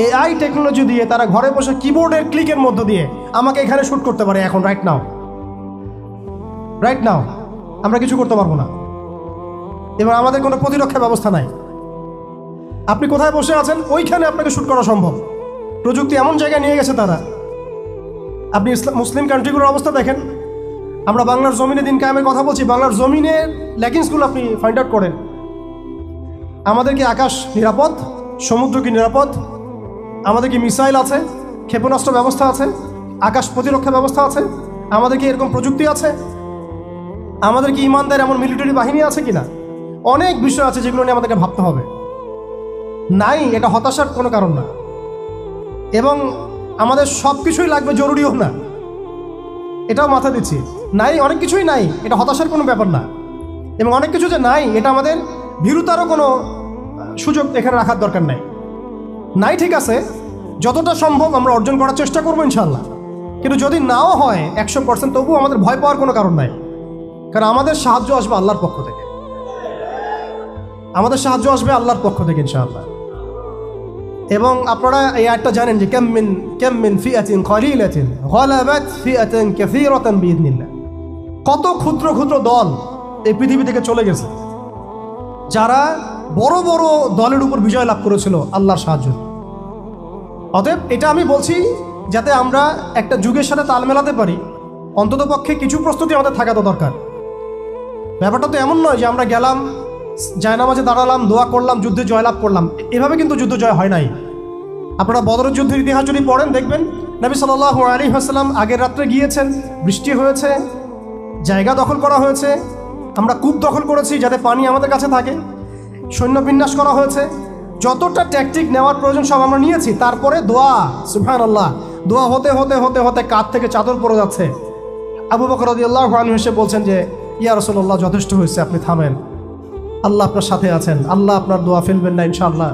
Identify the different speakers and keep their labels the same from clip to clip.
Speaker 1: AI technology দিয়ে তারা ঘরে বসে কিবোর্ডের ক্লিকের মধ্য দিয়ে আমাকে এখানে শ্যুট করতে পারে এখন রাইট নাও আমরা কিছু করতে পারবো না। এবং আমাদের কোনো প্রতিরক্ষা ব্যবস্থা নাই। আপনি কোথায় বসে আছেন ওইখানে আপনাকে শ্যুট করা সম্ভব। প্রযুক্তি এমন জায়গায় নিয়ে গেছে তারা। আপনি মুসলিম কান্ট্রিগুলোর অবস্থা দেখেন। আমরা বাংলার জমিনে দিন কায়েমের কথা বলছি, বাংলার জমিনের ল্যাকিংসগুলো আপনি ফাইন্ড আউট করেন। আমাদের কি আকাশ নিরাপদ? সমুদ্র কি নিরাপদ? আমাদের কি মিসাইল আছে? ক্ষেপণাস্ত্র ব্যবস্থা আছে? আকাশ প্রতিরক্ষা ব্যবস্থা আছে? আমাদের কি এরকম প্রযুক্তি আছে? আমাদের কি ইমানদার এমন মিলিটারি বাহিনী আছে কিনা? অনেক বিষয় আছে যেগুলো নিয়ে আমাদেরকে ভাবতে হবে। নাই, এটা হতাশার কোনো কারণ না। এবং আমাদের সব কিছুই লাগবে, জরুরিও না, এটাও মাথা দিচ্ছি। নাই, অনেক কিছুই নাই, এটা হতাশার কোনো ব্যাপার না। এবং অনেক কিছু যে নাই, এটা আমাদের ভীরুতারও কোনো সুযোগ এখানে রাখার দরকার নাই। নাই, ঠিক আছে, যতটা সম্ভব আমরা অর্জন করার চেষ্টা করবো ইনশাল্লাহ। কিন্তু যদি নাও হয় 100%, তবুও আমাদের ভয় পাওয়ার কোনো কারণ নাই। কারণ আমাদের সাহায্য আসবে আল্লাহর পক্ষ থেকে। আমাদের সাহায্য আসবে আল্লাহর পক্ষ থেকে ইনশাআল্লাহ। এবং আপনারা এই আয়াতটা জানেন যে কাম মিন ফিআতিন কলিলাতিন গালাবাত ফিআতান কাসীরাতান বিইذنিল্লাহ। কত ক্ষুদ্র ক্ষুদ্র দল এই পৃথিবী থেকে চলে গেছে, যারা বড় বড় দলের উপর বিজয় লাভ করেছিল আল্লাহর সাহায্য। অতএব এটা আমি বলছি যাতে আমরা একটা যুগের সাথে তাল মেলাতে পারি, অন্ততপক্ষে কিছু প্রস্তুতি আমাদের থাকা তো দরকার। ব্যাপারটা তো এমন নয় যে আমরা গেলাম, জায়নামাজে দাঁড়ালাম, দোয়া করলাম, যুদ্ধে জয়লাভ করলাম। এভাবে কিন্তু যুদ্ধ জয় হয় নাই। আপনারা বদরের যুদ্ধের ইতিহাস যদি পড়েন দেখবেন নবী সাল্লাল্লাহু আলাইহি ওয়াসাল্লাম আগের রাত্রে গিয়েছেন, বৃষ্টি হয়েছে, জায়গা দখল করা হয়েছে, আমরা কূপ দখল করেছি যাতে পানি আমাদের কাছে থাকে, সৈন্য বিন্যাস করা হয়েছে, যতটা ট্যাকটিক নেওয়ার প্রয়োজন সব আমরা নিয়েছি। তারপরে দোয়া, সুবহানাল্লাহ, দোয়া হতে হতে হতে হতে কাঁধ থেকে চাদর পড়ে যাচ্ছে। আবু বকর রাদিয়াল্লাহু আনহু এসে বলছেন যে ইয়া রাসূলুল্লাহ, যথেষ্ট হয়েছে, আপনি থামেন, আল্লাহ আপনার সাথে আছেন, আল্লাহ আপনার দোয়া ফেলবেন না ইনশাআল্লাহ।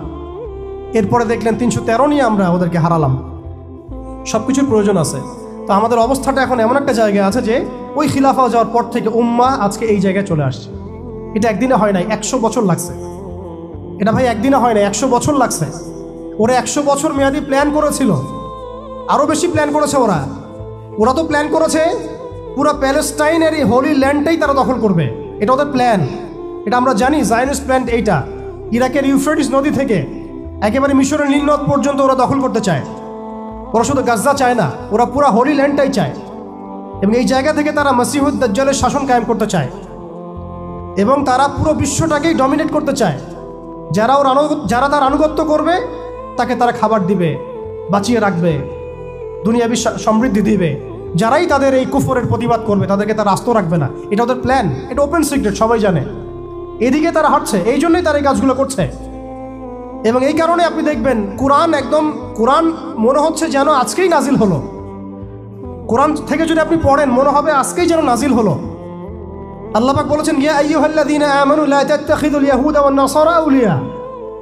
Speaker 1: এরপরে দেখলেন 313 নিয়ে আমরা ওদেরকে হারালাম। সব কিছুর প্রয়োজন আছে। তো আমাদের অবস্থাটা এখন এমন একটা জায়গায় আছে যে ওই খিলাফা যাওয়ার পর থেকে উম্মাহ আজকে এই জায়গায় চলে আসছে। এটা একদিনে হয় নাই, 100 বছর লাগছে। এটা ভাই একদিনে হয় নাই, 100 বছর লাগছে। ওরা 100 বছর মেয়াদি প্ল্যান করেছিল, আরও বেশি প্ল্যান করেছে ওরা তো প্ল্যান করেছে পুরো প্যালেস্টাইনের এই হোলি ল্যান্ডটাই তারা দখল করবে। এটা ওদের প্ল্যান, এটা আমরা জানি। জায়নিস্ট প্ল্যান এইটা। ইরাকের ইউফ্রেটিস নদী থেকে একেবারে মিশরের নীল নদ পর্যন্ত ওরা দখল করতে চায়। ওরা শুধু গাজা চায় না, ওরা পুরো হোলি ল্যান্ডটাই চায়। এবং এই জায়গা থেকে তারা মসিহুদ দাজ্জালের শাসন কায়েম করতে চায় এবং তারা পুরো বিশ্বটাকেই ডমিনেট করতে চায়। যারা তার আনুগত্য করবে তাকে তারা খাবার দিবে, বাঁচিয়ে রাখবে, দুনিয়াবী সমৃদ্ধি দিবে। যারাই তাদের এই কুফরের প্রতিবাদ করবে তাদেরকে তারা আস্ত রাখবে না। এটা ওদের প্ল্যান, এটা ওপেন সিক্রেট, সবাই জানে। এদিকে তারা হাঁটছে, এই জন্যই তারা এই কাজগুলো করছে। এবং এই কারণে আপনি দেখবেন কোরআন মনে হচ্ছে যেন আজকেই নাজিল হলো। কোরআন থেকে যদি আপনি পড়েন মনে হবে আজকেই যেন নাজিল হলো। আল্লাহ পাক বলেছেন, ইয়া আইয়ুহাল্লাযীনা আমানু লা তাত্তাখিযুল ইয়াহুদা ওয়ান নাসারা আউলিয়া।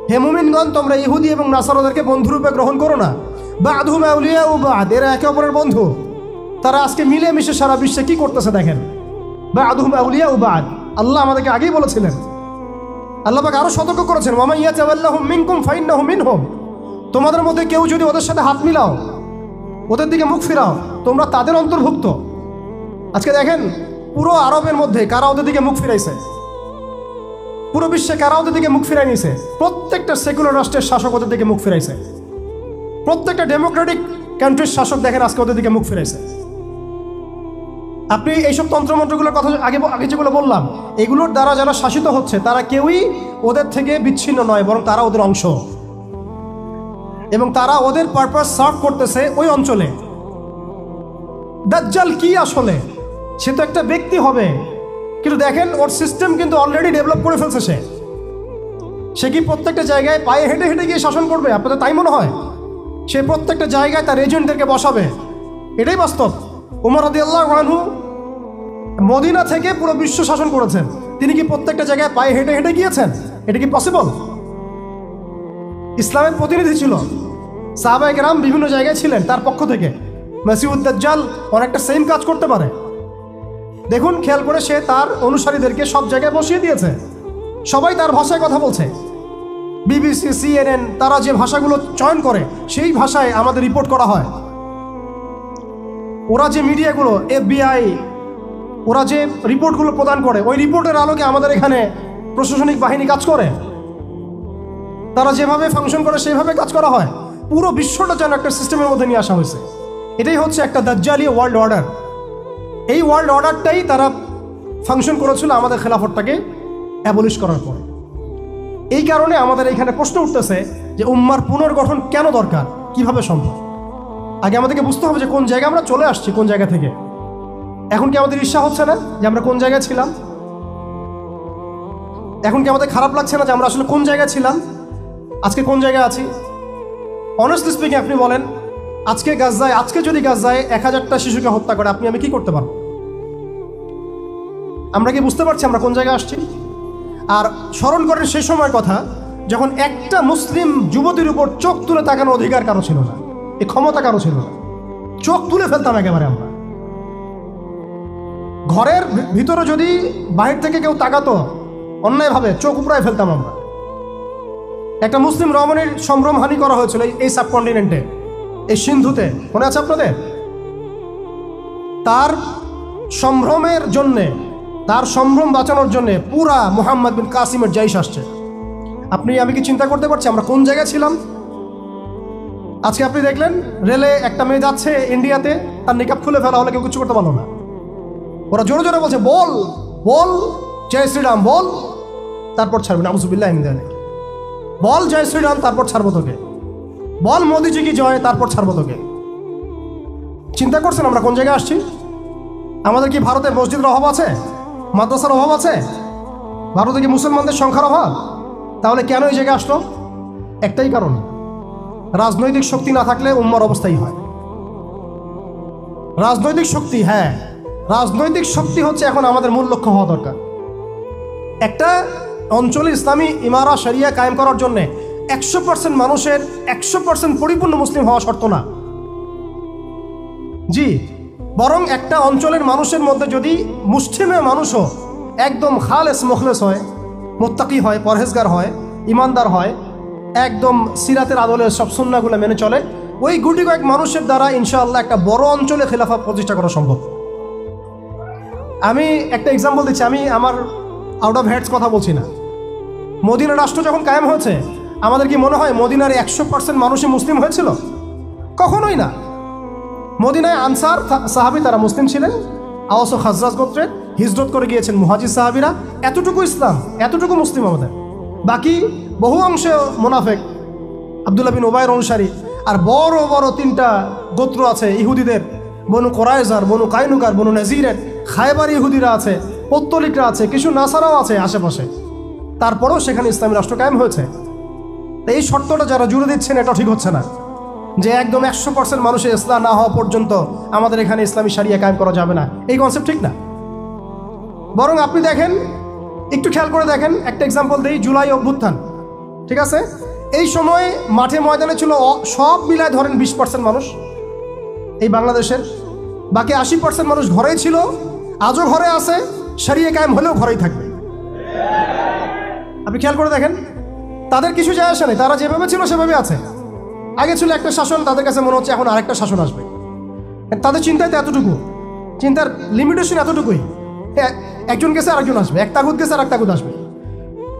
Speaker 1: হে মুমিনগণ, তোমরা ইহুদি এবং নাসারাদেরকে বন্ধুরূপে গ্রহণ করো না। বা'দুহুম আউলিয়াউ বা'দ, এরা একে অপরের বন্ধু। তারা আজকে মিলেমিশে সারা বিশ্বে কি করতেছে দেখেন। বা'দুহুম আউলিয়াউ বা'দ, আল্লাহ আমাদেরকে আগেই বলেছিলেন। আল্লাহ পাক আরো সতর্ক করেছেন, ওয়া মান ইয়াতাওয়াল্লাহুম মিনকুম ফাইন্নাহু মিনহুম। তোমাদের মধ্যে কেউ যদি ওদের সাথে হাত মিলাও, ওদের দিকে মুখ ফিরাও, তোমরা তাদের অন্তর্ভুক্ত। আজকে দেখেন পুরো আরবের মধ্যে কারা ওদের দিকে মুখ ফিরাইছে, পুরো বিশ্বে কারা ওদের দিকে মুখ ফিরাই নিয়েছে। প্রত্যেকটা সেকুলার রাষ্ট্রের শাসক ওদের দিকে মুখ ফিরাইছে। প্রত্যেকটা ডেমোক্রেটিক কান্ট্রির শাসক দেখেন আজকে ওদের দিকে মুখ ফিরাইছে। আপনি এইসব তন্ত্রমন্ত্রগুলোর কথা আগে যেগুলো বললাম, এগুলোর দ্বারা যারা শাসিত হচ্ছে তারা কেউই ওদের থেকে বিচ্ছিন্ন নয়, বরং তারা ওদের অংশ এবং তারা ওদের পারপাস সার্ভ করতেছে ওই অঞ্চলে। দাজ্জাল কি আসলে? সে তো একটা ব্যক্তি হবে, কিন্তু দেখেন ওর সিস্টেম কিন্তু অলরেডি ডেভেলপ করে ফেলছে। সে কি প্রত্যেকটা জায়গায় পায়ে হেঁটে হেঁটে গিয়ে শাসন করবে? আপনাদের তাই মনে হয়? সে প্রত্যেকটা জায়গায় তার এজেন্টদেরকে বসাবে, এটাই বাস্তব। ওমর রাদিয়াল্লাহু আনহু মদিনা থেকে পুরো বিশ্ব শাসন করেছেন। তিনি কি প্রত্যেকটা জায়গায় পায়ে হেঁটে হেঁটে গিয়েছেন? এটা কি পসিবল? ইসলামের প্রতিনিধি ছিল, সাহাবায়ে কেরাম বিভিন্ন জায়গায় ছিলেন তার পক্ষ থেকে। মসিহুদ দাজ্জাল অনেকটা সেম কাজ করতে পারে। দেখুন, খেয়াল করে সে তার অনুসারীদেরকে সব জায়গায় বসিয়ে দিয়েছে, সবাই তার ভাষায় কথা বলছে। BBC, CNN তারা যে ভাষাগুলো চয়ন করে সেই ভাষায় আমাদের রিপোর্ট করা হয়। ওরা যে মিডিয়াগুলো, FBI, ওরা যে রিপোর্টগুলো প্রদান করে, ওই রিপোর্টের আলোকে আমাদের এখানে প্রশাসনিক বাহিনী কাজ করে। তারা যেভাবে ফাংশন করে সেইভাবে কাজ করা হয়। পুরো বিশ্বটা যেন একটা সিস্টেমের মধ্যে নিয়ে আসা হয়েছে। এটাই হচ্ছে একটা দাজ্জালি ওয়ার্ল্ড অর্ডার। এই ওয়ার্ল্ড অর্ডারটাই তারা ফাংশন করেছিল আমাদের খেলাফতটাকে অ্যাবলিশ করার পরে। এই কারণে আমাদের এখানে প্রশ্ন উঠতেছে যে উম্মার পুনর্গঠন কেন দরকার, কিভাবে সম্ভব? আগে আমাদেরকে বুঝতে হবে যে কোন জায়গায় আমরা চলে আসছি, কোন জায়গা থেকে। এখন কি আমাদের ঈর্ষা হচ্ছে না যে আমরা কোন জায়গায় ছিলাম? এখন কি আমাদের খারাপ লাগছে না যে আমরা আসলে কোন জায়গায় ছিলাম, আজকে কোন জায়গায় আছি? অনেস্টলি স্পিকিং, আপনি বলেন আজকে যদি গাজায় 1000টা শিশুকে হত্যা করে আমি কি করতে পারবো? আমরা কি বুঝতে পারছি আমরা কোন জায়গায় আসছি? আর স্মরণ করেন সেই সময়ের কথা যখন একটা মুসলিম যুবতীর উপর চোখ তুলে তাকানোর অধিকার কারো ছিল না, এই ক্ষমতা কারো ছিল না। চোখ তুলে ফেলতাম একেবারে আমরা। ঘরের ভিতরে যদি বাহির থেকে কেউ তাকাতো অন্যায়ভাবে, চোখ উপড়ায় ফেলতাম আমরা। একটা মুসলিম রমণীর সম্ভ্রমহানি করা হয়েছিল এই সাবকন্টিনেন্টে, এই সিন্ধুতে, মনে আছে আপনাদের? তার সম্ভ্রমের জন্যে, তার সম্ভ্রম বাঁচানোর জন্যে পুরা মুহাম্মদ বিন কাসিমের জাইশ আসছে। আমি কি চিন্তা করতে পারছি আমরা কোন জায়গায় ছিলাম? আজকে আপনি দেখলেন রেলে একটা মেয়ে যাচ্ছে ইন্ডিয়াতে, তার নিকাব খুলে ফেলা হলে কেউ কিছু করতে পারলো না। ওরা জোরে জোরে বলছে বল বল জয় শ্রীরাম বল, তারপর ছাড়বে না, আউযুবিল্লাহি মিন যালিক। বল জয় শ্রীরাম, তারপর ছাড়বো তোকে। বল মোদিজি কি জয়, তারপর ছাড়বো তোকে। চিন্তা করছেন আমরা কোন জায়গায় আসছি? আমাদের কি ভারতের মসজিদের অভাব আছে, মাদ্রাসার অভাব আছে? ভারতে কি মুসলমানদের সংখ্যার অভাব? তাহলে কেন এই জায়গায় আসলো? একটাই কারণ, রাজনৈতিক শক্তি না থাকলে উম্মার অবস্থাই হয়। রাজনৈতিক শক্তি, হ্যাঁ, রাজনৈতিক শক্তি হচ্ছে এখন আমাদের মূল লক্ষ্য হওয়া দরকার। একটা অঞ্চলে ইসলামী ইমারা শরিয়া কায়েম করার জন্য 100% মানুষের 100% পরিপূর্ণ মুসলিম হওয়া শর্ত না। জি, বরং একটা অঞ্চলের মানুষের মধ্যে যদি মুসলিমে মানুষও একদম খালেস মুখলেস হয়, মুত্তাকি হয়, পরহেজগার হয়, ইমানদার হয়, একদম সিরাতের আদলে সব সুন্নাহগুলো মেনে চলে, ওই গুটি কয়েক মানুষের দ্বারা ইনশাআল্লাহ একটা বড় অঞ্চলে খেলাফা প্রতিষ্ঠা করা সম্ভব। আমি একটা এক্সাম্পল দিচ্ছি, আমি আমার আউট অফ হেডস কথা বলছি না। মদিনা রাষ্ট্র যখন কায়েম হয়েছে, আমাদের কি মনে হয় মদিনার 100% মানুষই মুসলিম হয়েছিল? কখনোই না। মদিনায় আনসার সাহাবী তারা মুসলিম ছিলেন, আওস ও খাজরাজ গোত্রের, হিজরত করে গিয়েছেন মুহাজির সাহাবীরা। এতটুকু ইসলাম, এতটুকু মুসলিম আমাদের। বাকি বহু অংশে মুনাফেক, আব্দুল্লাহ বিন উবাইর অনুসারী। আর বড় বড় 3টা গোত্র আছে ইহুদিদের, বনু কোরাইজার, বনু কাইনুকার, বনু নাজিরের, খায়বার ইহুদিরা আছে, পত্তলিকরা আছে, কিছু নাসারাও আছে আশেপাশে। তারপরেও সেখানে ইসলামী রাষ্ট্র কায়েম হয়েছে। এই শর্তটা যারা জুড়ে দিচ্ছেন এটা ঠিক হচ্ছে না, যে একদম 100% মানুষের ইসলাম না হওয়া পর্যন্ত আমাদের এখানে ইসলামী শরিয়া কায়েম করা যাবে না, এই কনসেপ্ট ঠিক না। বরং আপনি দেখেন, একটু খেয়াল করে দেখেন, একটা এক্সাম্পল দিই, জুলাই অভ্যুত্থান, ঠিক আছে? এই সময় মাঠে ময়দানে ছিল সব মিলায় ধরেন 20% মানুষ এই বাংলাদেশের, বাকি 80% মানুষ ঘরেই ছিল, আজও ঘরে আছে, শরিয়া কায়েম হলেও ঘরেই থাকবে। আপনি খেয়াল করে দেখেন, তাদের কিছু যায় আসে নাই, তারা যেভাবে ছিল সেভাবে আছে। আগে ছিল একটা শাসন, তাদের কাছে মনে হচ্ছে এখন আরেকটা শাসন আসবে। তাদের চিন্তায় তো এতটুকু, চিন্তার লিমিটেশন এতটুকুই। একজন গেছে আরেকজন আসবে, এক তাগুত গেছে আর এক তাগুত আসবে,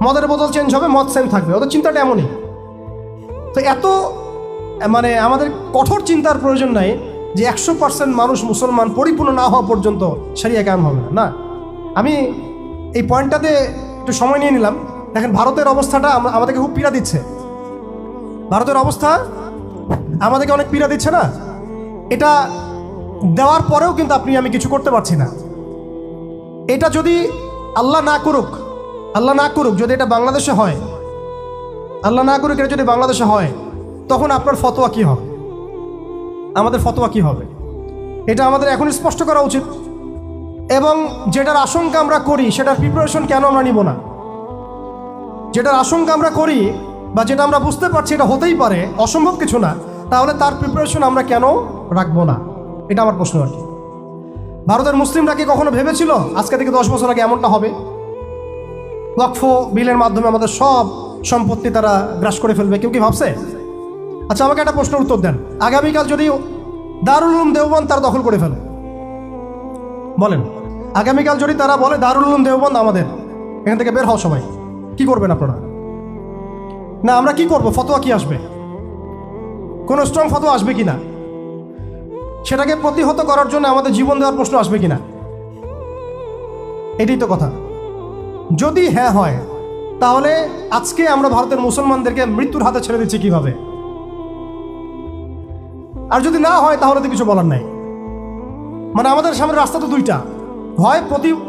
Speaker 1: মদের বোতল চেঞ্জ হবে, মদ সেম থাকবে, ওদের চিন্তাটা এমনই। তো এত আমাদের কঠোর চিন্তার প্রয়োজন নাই যে 100% মানুষ মুসলমান পরিপূর্ণ না হওয়া পর্যন্ত শরিয়া কায়েম হবে না। আমি এই পয়েন্টটাতে একটু সময় নিয়ে নিলাম। দেখেন ভারতের অবস্থাটা আমাদেরকে খুব পীড়া দিচ্ছে। ভারতের অবস্থা আমাদেরকে অনেক পীড়া দিচ্ছে না? এটা দেওয়ার পরেও কিন্তু আমি কিছু করতে পারছি না। এটা যদি আল্লাহ না করুক যদি এটা বাংলাদেশে হয়, আল্লাহ না করুক এটা যদি বাংলাদেশে হয়, তখন আপনার ফতোয়া কি হবে, আমাদের ফতোয়া কি হবে, এটা আমাদের এখন স্পষ্ট করা উচিত। এবং যেটার আশঙ্কা আমরা করি সেটার প্রিপারেশন কেন আমরা নিব না? যেটার আশঙ্কা আমরা করি বা যেটা আমরা বুঝতে পারছি এটা হতেই পারে, অসম্ভব কিছু না, তাহলে তার প্রিপারেশন আমরা কেন রাখবো না? এটা আমার প্রশ্ন আর কি। ভারতের মুসলিমরা কি কখনো ভেবেছিল আজকে থেকে 10 বছর আগে এমনটা হবে? ওয়াকফ বিলের মাধ্যমে আমাদের সব সম্পত্তি তারা গ্রাস করে ফেলবে, কেউ কি ভাবছে? আচ্ছা আমাকে একটা প্রশ্নের উত্তর দেন, আগামীকাল যদি দারুল উলুম দেওবন্দ তারা দখল করে ফেলে, বলেন আগামীকাল যদি তারা বলে দারুল উলুম দেওবন্দ আমাদের, এখান থেকে বের হও সবাই, কি করবেন আপনারা? না আমরা কি করব? ফতোয়া কি আসবে? কোনো স্ট্রং ফতোয়া আসবে কিনা? সেটাকে প্রতিহত করার জন্য আমাদের জীবন দেওয়ার প্রশ্ন আসবে কিনা? এটাই তো কথা। যদি হ্যাঁ হয় তাহলে আজকে আমরা ভারতের মুসলমানদেরকে মৃত্যুর হাতে ছেড়ে দিচ্ছি কিভাবে? আর যদি না হয় তাহলে তো কিছু বলার নাই। মানে আমাদের সামনে রাস্তা তো দুইটা, হয়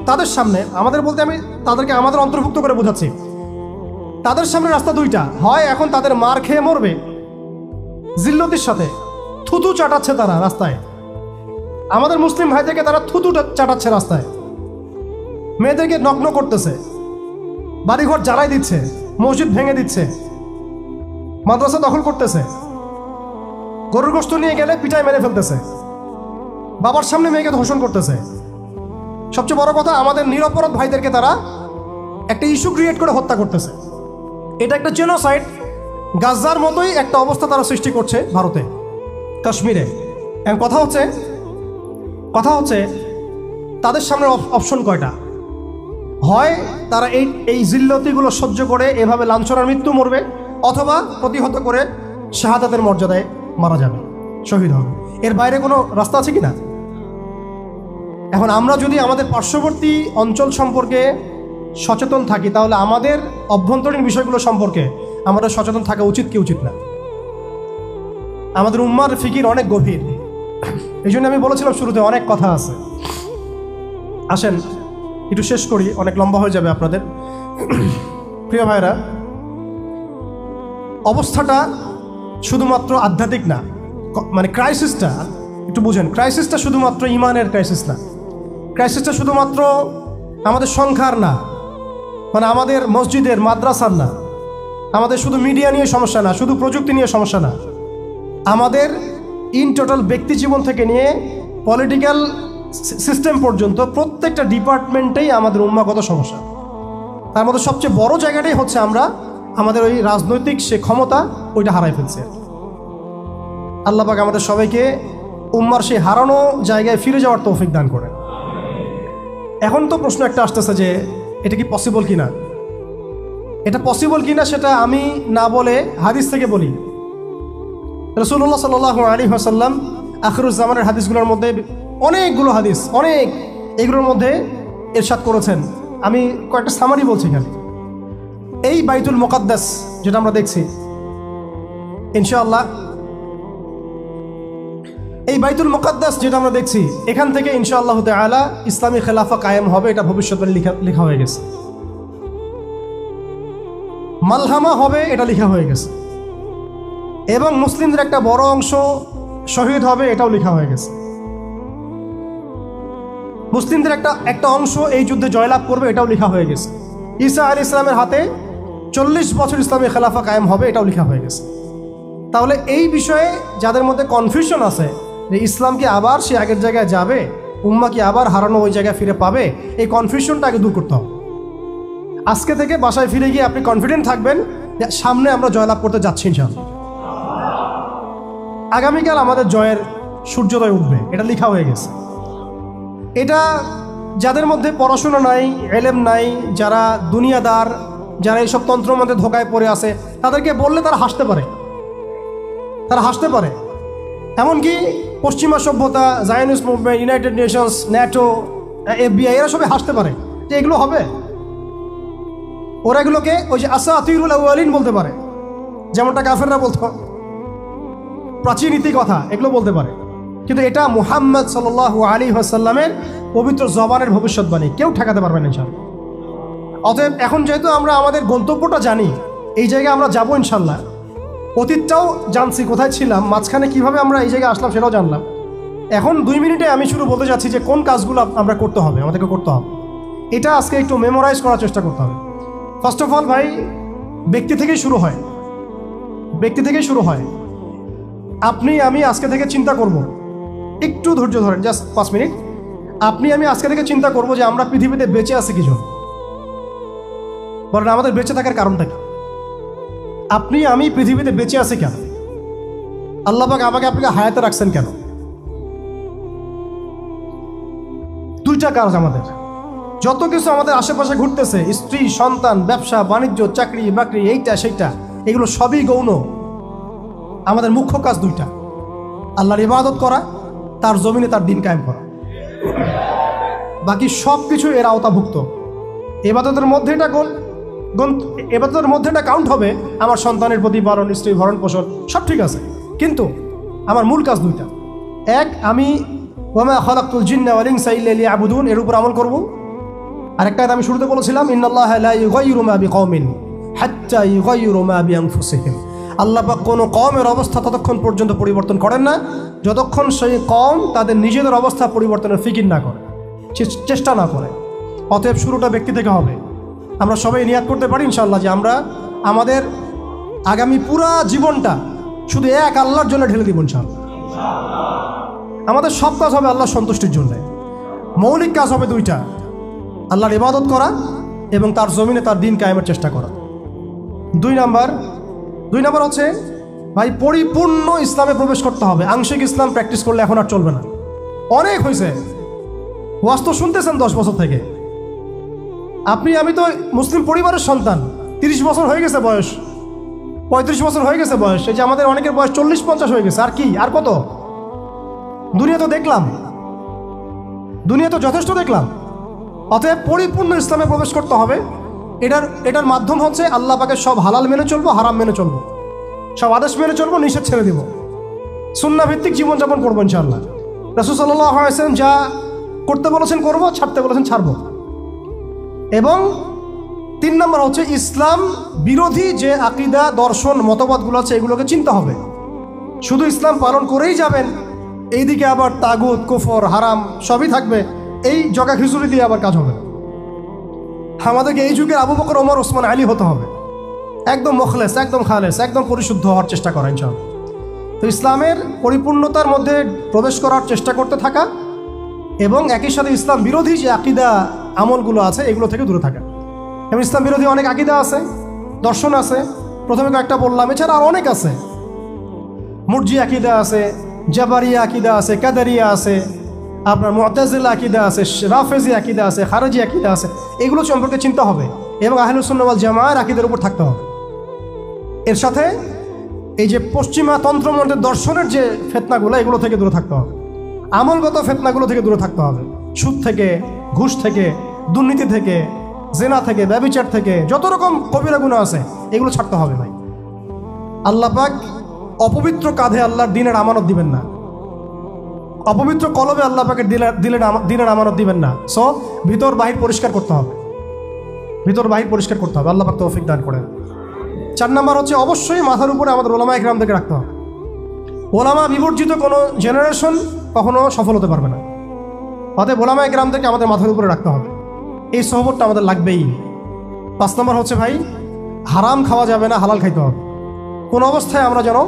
Speaker 1: তাদের সামনে, আমাদের বলতে আমি তাদেরকে আমাদের অন্তর্ভুক্ত করে বোঝাচ্ছি, তাদের সামনে রাস্তা দুইটা, হয় এখন তাদের মার খেয়ে মরবে জিল্লতির সাথে, থুতু চাটাচ্ছে তারা রাস্তায়, আমাদের মুসলিম ভাইদেরকে তারা থুতু চাটাচ্ছে রাস্তায়, মেয়েদেরকে নগ্ন করতেছে, বাড়িঘর জ্বালাই দিচ্ছে, মসজিদ ভেঙে দিচ্ছে, মাদ্রাসা দখল করতেছে, গরুর গোশত নিয়ে গেলে পিটায় মেরে ফেলতেছে, বাবার সামনে মেয়েকে ধর্ষণ করতেছে। সবচেয়ে বড় কথা, আমাদের নিরপরাধ ভাইদেরকে তারা একটা ইস্যু ক্রিয়েট করে হত্যা করতেছে। এটা একটা জেনোসাইড, গাজার মতোই একটা অবস্থা তারা সৃষ্টি করছে ভারতে, কাশ্মীরে। এখন কথা হচ্ছে তাদের সামনে অপশন কয়টা? হয় তারা এই জিল্লতিগুলো সহ্য করে এভাবে লাঞ্ছনার মৃত্যু মরবে, অথবা প্রতিহত করে শাহাদাতের মর্যাদায় মারা যাবে, শহীদ হবে। এর বাইরে কোনো রাস্তা আছে কি না? এখন আমরা যদি আমাদের পার্শ্ববর্তী অঞ্চল সম্পর্কে সচেতন থাকি, তাহলে আমাদের অভ্যন্তরীণ বিষয়গুলো সম্পর্কে আমাদের সচেতন থাকা উচিত কি উচিত না? আমাদের উম্মার ফিকির অনেক গভীর, এই জন্য আমি বলেছিলাম শুরুতে অনেক কথা আছে। আসেন একটু শেষ করি, অনেক লম্বা হয়ে যাবে আপনাদের। প্রিয় ভাইরা, অবস্থাটা শুধুমাত্র আধ্যাত্মিক না, মানে ক্রাইসিসটা একটু বুঝেন, ক্রাইসিসটা শুধুমাত্র ইমানের ক্রাইসিস না, ক্রাইসিসটা শুধুমাত্র আমাদের সংখ্যার না, মানে আমাদের মসজিদের মাদ্রাসার না, আমাদের শুধু মিডিয়া নিয়ে সমস্যা না, শুধু প্রযুক্তি নিয়ে সমস্যা না, আমাদের ইন টোটাল ব্যক্তি জীবন থেকে নিয়ে পলিটিক্যাল সিস্টেম পর্যন্ত প্রত্যেকটা ডিপার্টমেন্টেই আমাদের উম্মাগত সমস্যা। তার মধ্যে সবচেয়ে বড় জায়গাটাই হচ্ছে আমরা আমাদের ওই রাজনৈতিক সে ক্ষমতা ওইটা হারাই ফেলছে। আল্লাহ পাক আমাদের সবাইকে উম্মার সেই হারানো জায়গায় ফিরে যাওয়ার তৌফিক দান করে। এখন তো প্রশ্ন একটা আসতেছে যে এটা কি পসিবল কিনা, এটা পসিবল কিনা সেটা আমি না বলে হাদিস থেকে বলি। রাসূলুল্লাহ সাল্লাল্লাহু আলাইহি ওয়াসাল্লাম আখিরুজ্জামানের হাদিসগুলোর মধ্যে অনেকগুলো হাদিস, এগুলোর মধ্যে ইরশাদ করেছেন। আমি কয়েকটা সামারি বলছি এখানে। এই বাইতুল মুকাদ্দাস যেটা আমরা দেখছি, ইনশাআল্লাহ এই বাইতুল মুকাদ্দাস যেটা আমরা দেখছি, এখান থেকে ইনশাআল্লাহ তাআলা ইসলামী খেলাফা কায়েম হবে, এটা ভবিষ্যতে লেখা হয়ে গেছে। মালহামা হবে, এটা লেখা হয়ে গেছে। এবং মুসলিমদের একটা বড় অংশ শহীদ হবে, এটাও লেখা হয়ে গেছে। মুসলিমদের একটা অংশ এই যুদ্ধে জয়লাভ করবে, এটাও লেখা হয়ে গেছে। ঈসা আলাইহিস সালামের হাতে 40 বছর ইসলামী খেলাফা কায়েম হবে, এটাও লেখা হয়ে গেছে। তাহলে এই বিষয়ে যাদের মধ্যে কনফিউশন আছে যে ইসলাম কি আবার সে আগের জায়গায় যাবে, উম্মাহ কি আবার হারানো ওই জায়গায় ফিরে পাবে, এই কনফিউশনটা আগে দূর করতে হবে। আজকে থেকে বাসায় ফিরে গিয়ে আপনি কনফিডেন্ট থাকবেন যে সামনে আমরা জয়লাভ করতে যাচ্ছি ইনশাআল্লাহ। আগামীকাল আমাদের জয়ের সূর্যোদয় উঠবে, এটা লেখা হয়ে গেছে। এটা যাদের মধ্যে পড়াশোনা নাই, এলেম নাই, যারা দুনিয়াদার, যারা এইসব তন্ত্রমন্ত্রে ধোকায় পড়ে আছে, তাদেরকে বললে তারা হাসতে পারে। এমনকি পশ্চিমা সভ্যতা, Zionist movement, United Nations, NATO, FBI এরা সবাই হাসতে পারে যে এগুলো হবে। ওরা এগুলোকে ওই যে আসাতিরুল আউয়ালিন বলতে পারে, যেমনটা কাফেররা বলতো, প্রাচীন নীতি কথা এগুলো বলতে পারে। কিন্তু এটা মুহাম্মদ সাল্লাল্লাহু আলাইহি ওয়াসাল্লামের পবিত্র জবানের ভবিষ্যৎবাণী, কেউ ঠেকাতে পারবে না ইনশাআল্লাহ। অতএব এখন যেহেতু আমরা আমাদের গন্তব্যটা জানি, এই জায়গায় আমরা যাবো ইনশাআল্লাহ, অতীতটাও জানছি কোথায় ছিলাম, মাঝখানে কিভাবে আমরা এই জায়গায় আসলাম সেটাও জানলাম। এখন 2 মিনিটে আমি শুরু বলতে যাচ্ছি যে কোন কাজগুলো আমরা করতে হবে, আমাদেরকে করতে হবে। এটা আজকে একটু মেমোরাইজ করার চেষ্টা করতে হবে। ফার্স্ট অফ অল ভাই, ব্যক্তি থেকেই শুরু হয়। আপনি আমি আজকে থেকে চিন্তা করব, একটু ধৈর্য ধরেন, জাস্ট 5 মিনিট। আপনি আমি আজকে থেকে চিন্তা করব যে আমরা পৃথিবীতে বেঁচে আছি কি জন্য, বলেন আমাদের বেঁচে থাকার কারণটা কি? আপনি আমি পৃথিবীতে বেঁচে আছি কেন? আল্লাহ পাক আমাকে আপনাকে হায়াতে রাখছেন কেন? দুইটা কাজ আমাদের। যত কিছু আমাদের আশেপাশে ঘুরতেছে, স্ত্রী, সন্তান, ব্যবসা বাণিজ্য, চাকরি বাকরি, এইটা সেইটা, এগুলো সবই গৌণ। আমাদের মুখ্য কাজ দুইটা: আল্লাহর ইবাদত করা, তার জমিনে তার দিন কায়েম করা। বাকি সব কিছু এর আওতাভুক্ত। ইবাদতের মধ্যে এবাদতের মধ্যে এটা কাউন্ট হবে, আমার সন্তানের প্রতিপালন, স্ত্রী ভরণ পোষণ, সব ঠিক আছে, কিন্তু আমার মূল কাজ দুইটা। এক, আমি ওয়ামা খালাকতুল জিন্না ওয়াল ইনসা ইল্লা লিয়াবুদুন, এর উপর আমল করব। আরেকটা আমি শুরুতে বলেছিলাম, ইন্নাল্লাহা লা ইউগাইয়িরু মা বিকওমিন হাত্তা ইউগাইয়িরু মা বিআনফুসিহিম। আল্লাহ পাক কোনো কওমের অবস্থা ততক্ষণ পর্যন্ত পরিবর্তন করেন না যতক্ষণ সেই কওম তাদের নিজেদের অবস্থা পরিবর্তনের ফিকির না করে, চেষ্টা না করে। অতএব শুরুটা ব্যক্তি থেকে হবে। আমরা সবাই নিয়াত করতে পারি ইনশাআল্লাহ যে আমরা আমাদের আগামী পুরা জীবনটা শুধু এক আল্লাহর জন্য ঢেলে দিব ইনশাআল্লাহ। আমাদের সব কাজ হবে আল্লাহর সন্তুষ্টির জন্য। মৌলিক কাজ হবে দুইটা: আল্লাহর ইবাদত করা এবং তার জমিনে তার দিন কায়েমের চেষ্টা করা। দুই নাম্বার হচ্ছে ভাই, পরিপূর্ণ ইসলামে প্রবেশ করতে হবে। আংশিক ইসলাম প্র্যাকটিস করলে এখন আর চলবে না। অনেক হয়েছে, ওয়াজ তো শুনতেছেন 10 বছর থেকে। আমি তো মুসলিম পরিবারের সন্তান। 30 বছর হয়ে গেছে বয়স, 35 বছর হয়ে গেছে বয়স। এই যে আমাদের অনেকের বয়স 40-50 হয়ে গেছে। আর কি, আর কত? দুনিয়া তো দেখলাম, দুনিয়া তো যথেষ্ট দেখলাম। অতএব পরিপূর্ণ ইসলামে প্রবেশ করতে হবে। এটার মাধ্যম হচ্ছে আল্লাহ পাকের সব হালাল মেনে চলবো, হারাম মেনে চলবো, সব আদেশ মেনে চলবো, নিষেধ ছেড়ে দিব, সুন্নাহ ভিত্তিক জীবনযাপন করবো ইনশাআল্লাহ। রাসূল সাল্লাল্লাহু আলাইহি ওয়াসাল্লাম যা করতে বলেছেন করবো, ছাড়তে বলেছেন ছাড়বো। এবং 3 নম্বর হচ্ছে ইসলাম বিরোধী যে আকীদা, দর্শন, মতবাদগুলো আছে এগুলোকে চিনতে হবে। শুধু ইসলাম পালন করেই যাবেন, এইদিকে আবার তাগুত, কুফর, হারাম সবই থাকবে, এই জগা খিচুড়ি দিয়ে আবার কাজ হবে। আমাদেরকে এই যুগে আবু বকর, ওমর, ওসমান, আলী হতে হবে। একদম মুখলেস, একদম খালেস, একদম পরিশুদ্ধ হওয়ার চেষ্টা করা ইনশাআল্লাহ। তো ইসলামের পরিপূর্ণতার মধ্যে প্রবেশ করার চেষ্টা করতে থাকা এবং একই সাথে ইসলাম বিরোধী যে আকীদা আমলগুলো আছে এগুলো থেকে দূরে থাকা। এবং ইসলাম বিরোধী অনেক আকীদা আছে, দর্শন আছে, প্রথমে কয়েকটা বললাম, এছাড়া আর অনেক আছে। মুরজি আকীদা আছে, জাবারিয়া আকীদা আছে, কাদারিয়া আছে, আপনার মুতাজিলা আকীদা আছে, রাফেজি আকীদা আছে, খারেজি আকীদা আছে। এগুলো সম্পর্কে চিন্তা হবে এবং আহলুস সুন্নাহ ওয়াল জামাআর আকীদার উপর থাকতে হবে। এর সাথে এই যে পশ্চিমা তন্ত্রমন্ত্রের দর্শনের যে ফিতনাগুলো, এগুলো থেকে দূরে থাকতে হবে। আমলগত ফিতনাগুলো থেকে দূরে থাকতে হবে। সুদ থেকে, ঘুষ থেকে, দুর্নীতি থেকে, জেনা থেকে, ব্যভিচার থেকে, যত রকম কবিরা গুনাহ আছে এগুলো ছাড়তে হবে ভাই। আল্লাহ পাক অপবিত্র কাঁধে আল্লাহর দিনের আমানত দিবেন না, অপবিত্র কলবে আল্লাহ পাকের দিনের আমানত দিবেন না। সো ভিতর বাহির পরিষ্কার করতে হবে, ভিতর বাহির পরিষ্কার করতে হবে। আল্লাহ পাক তৌফিক দান করেন। 4 নম্বর হচ্ছে অবশ্যই মাথার উপরে আমাদের ওলামা ইকরামদেরকে রাখতে হবে। ওলামা বিবর্জিত কোনো জেনারেশন কখনো সফল হতে পারবে না। অতএব ওলামা ইকরামদেরকে আমাদের মাথার উপরে রাখতে হবে, এই সহবতটা আমাদের লাগবেই। 5 নম্বর হচ্ছে ভাই, হারাম খাওয়া যাবে না, হালাল খাইতে হবে। কোন অবস্থায় আমরা যেন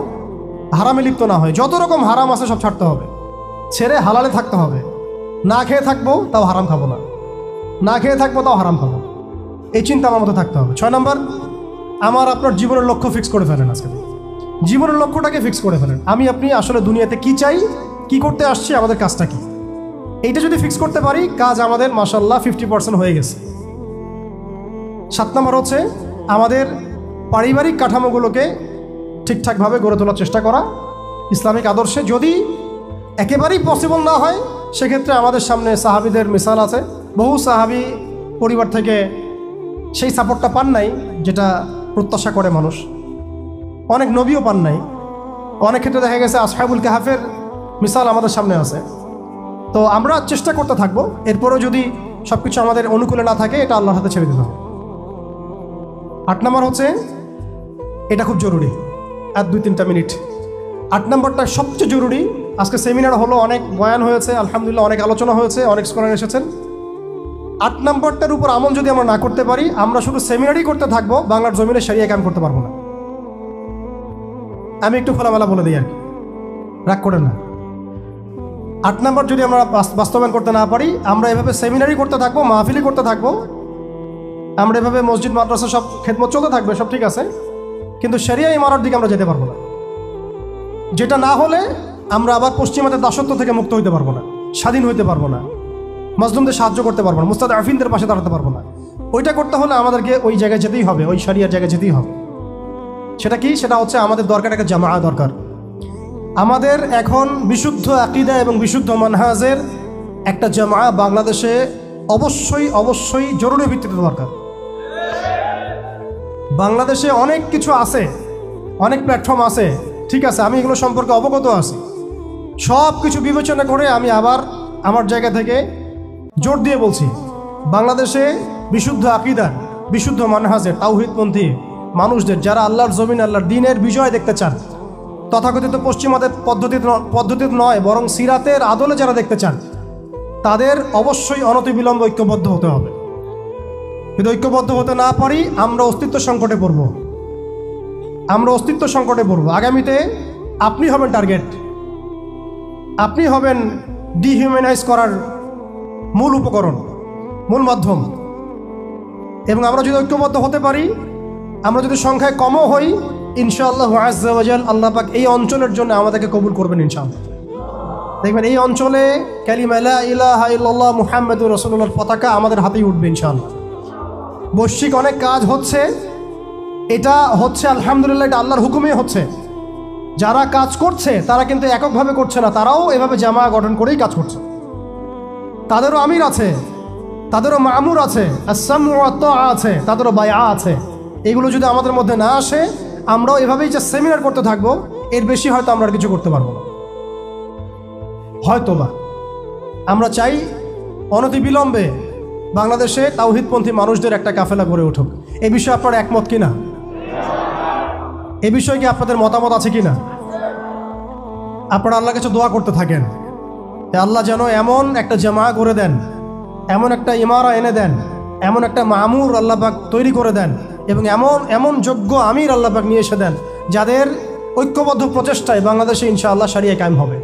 Speaker 1: হারামে লিপ্ত না হয়। যত রকম হারাম আছে সব ছাড়তে হবে, ছেড়ে হালালে থাকতে হবে। না খেয়ে থাকবো তাও হারাম খাবো না, না খেয়ে থাকবো তাও হারাম খাবো, এই চিন্তা আমার মধ্যে থাকতে হবে। 6 নম্বর, আমার আপনার জীবনের লক্ষ্য ফিক্স করে ফেলেন। আজকে জীবনের লক্ষ্যটাকে ফিক্স করে ফেলেন। আপনি আসলে দুনিয়াতে কি চাই, কি করতে আসছি, আমাদের কাজটা কি, এইটা যদি ফিক্স করতে পারি, কাজ আমাদের মাশাআল্লাহ 50% হয়ে গেছে। 7 নম্বর হচ্ছে আমাদের পারিবারিক কাঠামোগুলোকে ঠিকঠাকভাবে গড়ে তোলার চেষ্টা করা ইসলামিক আদর্শে। যদি একেবারেই পসিবল না হয় সেক্ষেত্রে আমাদের সামনে সাহাবীদের মিসাল আছে। বহু সাহাবী পরিবার থেকে সেই সাপোর্টটা পান নাই যেটা প্রত্যাশা করে মানুষ, অনেক নবীও পান নাই। অনেক ক্ষেত্রে দেখা গেছে আসহাবুল কাহাফের মিসাল আমাদের সামনে আছে। তো আমরা চেষ্টা করতে থাকবো। এরপরেও যদি সব কিছু আমাদের অনুকূলে না থাকে, এটা আল্লাহর হাতে ছেড়ে দিতে হবে। 8 নম্বর হচ্ছে, এটা খুব জরুরি, আর 2-3টা মিনিট। 8 নম্বরটা সবচেয়ে জরুরি। আজকে সেমিনার হলো, অনেক বয়ান হয়েছে, আলহামদুলিল্লাহ অনেক আলোচনা হয়েছে, অনেক স্কলার এসেছেন। 8 নম্বরটার উপর আমল যদি আমরা না করতে পারি, আমরা শুধু সেমিনারই করতে থাকবো, বাংলার জমিনে শরিয়া কায়েম করতে পারবো না। আমি একটু খোলামেলা বলে দিই আর কি, রাগ করেন না। 8 নম্বর যদি আমরা বাস্তবায়ন করতে না পারি, আমরা এভাবে সেমিনারই করতে থাকবো, মাহফিলই করতে থাকবো, আমরা এভাবে মসজিদ মাদ্রাসা সব খেদমত চলতে থাকবে, সব ঠিক আছে, কিন্তু শরিয়া ইমারত দিকে আমরা যেতে পারবো না। যেটা না হলে আমরা আবার পশ্চিমাদের দাসত্ব থেকে মুক্ত হইতে পারবো না, স্বাধীন হইতে পারবো না, মাজলুমদের সাহায্য করতে পারবো না, মুস্তাদআফিনদের পাশে দাঁড়াতে পারবো না। ওইটা করতে হলে আমাদেরকে ওই জায়গায় যেতেই হবে, ওই শরিয়ার জায়গায় যেতেই হবে। সেটা কি? সেটা হচ্ছে আমাদের দরকার একটা জামাআ দরকার। আমাদের এখন বিশুদ্ধ আকীদা এবং বিশুদ্ধ মানহাজের একটা জামাআ বাংলাদেশে অবশ্যই অবশ্যই জরুরি ভিত্তিতে দরকার। বাংলাদেশে অনেক কিছু আছে, অনেক প্ল্যাটফর্ম আছে, ঠিক আছে, আমি এগুলো সম্পর্কে অবগত আছি। সব কিছু বিবেচনা করে আমি আবার আমার জায়গা থেকে জোর দিয়ে বলছি, বাংলাদেশে বিশুদ্ধ আকীদার, বিশুদ্ধ মানহাজের, তাওহীদপন্থী মানুষদের, যারা আল্লাহর জমিন, আল্লাহর দ্বীনের বিজয় দেখতে চান, তথাকথিত পশ্চিমাদের পদ্ধতিতে নয় বরং সিরাতের আদলে যারা দেখতে চান, তাদের অবশ্যই অনতিবিলম্বে ঐক্যবদ্ধ হতে হবে। যদি ঐক্যবদ্ধ হতে না পারি আমরা অস্তিত্ব সংকটে পড়ব, আমরা অস্তিত্ব সংকটে পড়ব। আগামীতে আপনি হবেন টার্গেট, আপনি হবেন ডিহিউম্যানাইজ করার মূল উপকরণ, মূল মাধ্যম। এবং আমরা যদি ঐক্যবদ্ধ হতে পারি, আমরা যদি সংখ্যায় কমও হই, ইনশাআল্লাহ আযজা ওয়া জাল আল্লাহ পাক এই অঞ্চলের জন্য আমাদেরকে কবুল করবেন ইনশাআল্লাহ। দেখবেন এই অঞ্চলে কালিমা লা ইলাহা ইল্লাল্লাহ মুহাম্মাদুর রাসূলুল্লাহর পতাকা আমাদের হাতেই উঠবে ইনশাআল্লাহ। বৈশ্বিক অনেক কাজ হচ্ছে, এটা হচ্ছে আলহামদুলিল্লাহ, এটা আল্লাহর হুকুমেই হচ্ছে। যারা কাজ করছে তারা কিন্তু এককভাবে করছে না, তারাও এভাবে জামা গঠন করেই কাজ করছে। তাদেরও আমির আছে, তাদেরও মামুর আছে, আসসামু ওয়া তাআ আছে, তাদেরও বায়আ আছে। এগুলো যদি আমাদের মধ্যে না আসে, আমরাও এভাবেই যে সেমিনার করতে থাকবো, এর বেশি হয়তো আমরা আর কিছু করতে পারবো না। হয়তোবা আমরা চাই অনতিবিলম্বে বাংলাদেশে তাওহীদপন্থী মানুষদের একটা কাফেলা গড়ে উঠুক। এই বিষয়ে আপনারা একমত কিনা? এ বিষয়ে কি আপনাদের মতামত আছে কিনা? আপনারা আল্লাহর কাছে দোয়া করতে থাকেন, আল্লাহ যেন এমন একটা জামা করে দেন, এমন একটা ইমারা এনে দেন, এমন একটা মামুর আল্লাহ পাক তৈরি করে দেন, এবং এমন যোগ্য আমির আল্লাহ পাক নিয়ে এসে দেন, যাদের ঐক্যবদ্ধ প্রচেষ্টায় বাংলাদেশে ইনশাআল্লাহ শরিয়া কায়েম হবে।